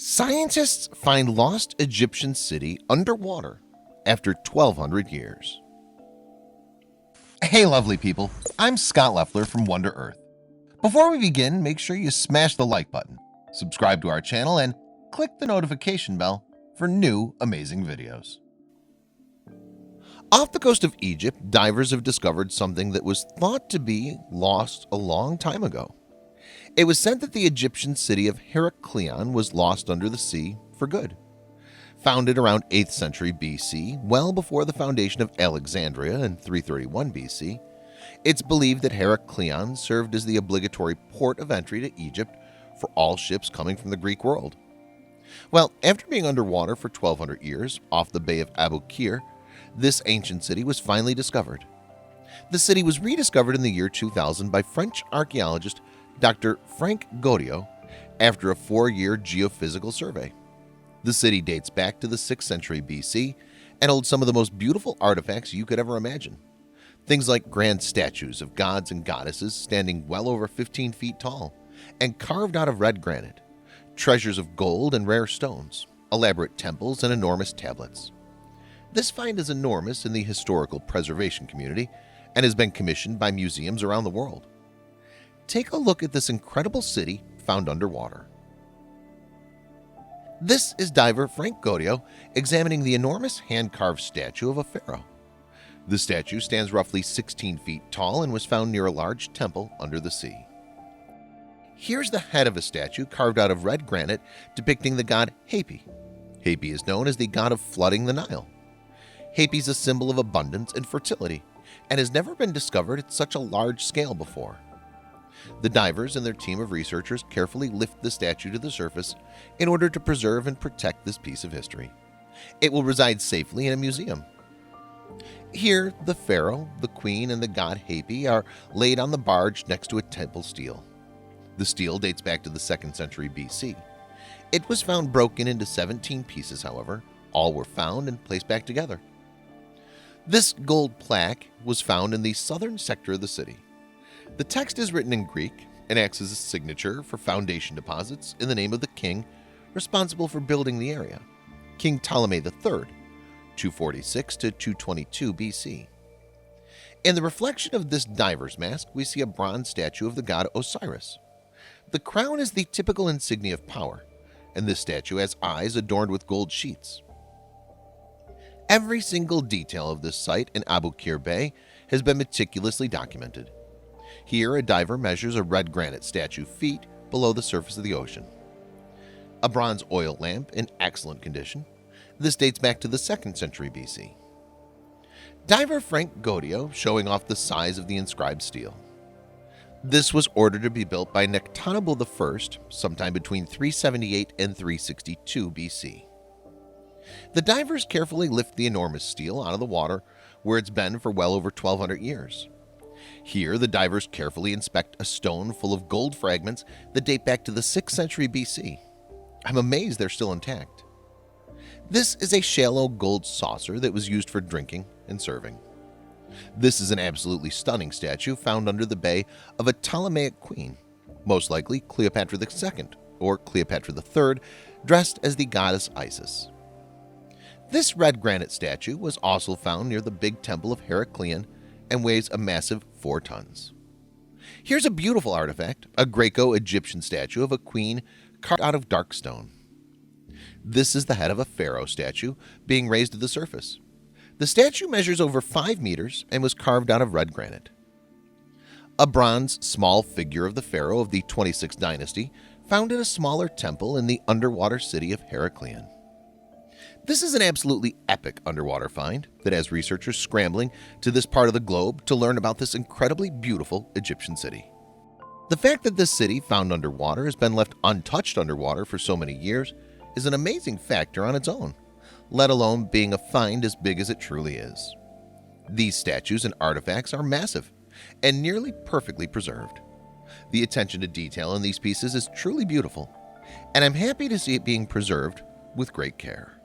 Scientists find lost Egyptian city underwater after 1,200 years. Hey lovely people, I'm Scott Leffler from Wonder Earth. Before we begin, make sure you smash the like button, subscribe to our channel, and click the notification bell for new amazing videos. Off the coast of Egypt, divers have discovered something that was thought to be lost a long time ago. It was said that the Egyptian city of Heracleion was lost under the sea for good. Founded around 8th century BC, well before the foundation of Alexandria in 331 BC, it's believed that Heracleion served as the obligatory port of entry to Egypt for all ships coming from the Greek world. Well, after being underwater for 1,200 years off the Bay of Aboukir, this ancient city was finally discovered. The city was rediscovered in the year 2000 by French archaeologist Dr. Franck Goddio after a 4-year geophysical survey. The city dates back to the 6th century BC and holds some of the most beautiful artifacts you could ever imagine. Things like grand statues of gods and goddesses standing well over 15 feet tall and carved out of red granite, treasures of gold and rare stones, elaborate temples, and enormous tablets. This find is enormous in the historical preservation community and has been commissioned by museums around the world. Take a look at this incredible city found underwater. This is diver Franck Goddio examining the enormous hand-carved statue of a pharaoh. The statue stands roughly 16 feet tall and was found near a large temple under the sea. Here's the head of a statue carved out of red granite depicting the god Hapi. Hapi is known as the god of flooding the Nile. Hapi is a symbol of abundance and fertility and has never been discovered at such a large scale before. The divers and their team of researchers carefully lift the statue to the surface in order to preserve and protect this piece of history. It will reside safely in a museum. Here, the pharaoh, the queen, and the god Hapi are laid on the barge next to a temple stele. The stele dates back to the 2nd century BC. It was found broken into 17 pieces, however. All were found and placed back together. This gold plaque was found in the southern sector of the city. The text is written in Greek and acts as a signature for foundation deposits in the name of the king responsible for building the area, King Ptolemy III, 246 to 222 BC. In the reflection of this diver's mask, we see a bronze statue of the god Osiris. The crown is the typical insignia of power, and this statue has eyes adorned with gold sheets. Every single detail of this site in Aboukir Bay has been meticulously documented. Here, a diver measures a red granite statue feet below the surface of the ocean. A bronze oil lamp in excellent condition. This dates back to the 2nd century BC. Diver Franck Goddio showing off the size of the inscribed stele. This was ordered to be built by Nectanebo I sometime between 378 and 362 BC. The divers carefully lift the enormous stele out of the water where it's been for well over 1,200 years. Here, the divers carefully inspect a stone full of gold fragments that date back to the 6th century BC. I'm amazed they're still intact. This is a shallow gold saucer that was used for drinking and serving. This is an absolutely stunning statue found under the bay of a Ptolemaic queen, most likely Cleopatra II or Cleopatra III, dressed as the goddess Isis. This red granite statue was also found near the big temple of Heracleion and weighs a massive 4 tons. Here's a beautiful artifact, a Greco-Egyptian statue of a queen carved out of dark stone. This is the head of a pharaoh statue being raised to the surface. The statue measures over 5 meters and was carved out of red granite. A bronze small figure of the pharaoh of the 26th dynasty found in a smaller temple in the underwater city of Heracleion. This is an absolutely epic underwater find that has researchers scrambling to this part of the globe to learn about this incredibly beautiful Egyptian city. The fact that this city found underwater has been left untouched underwater for so many years is an amazing factor on its own, let alone being a find as big as it truly is. These statues and artifacts are massive and nearly perfectly preserved. The attention to detail in these pieces is truly beautiful, and I'm happy to see it being preserved with great care.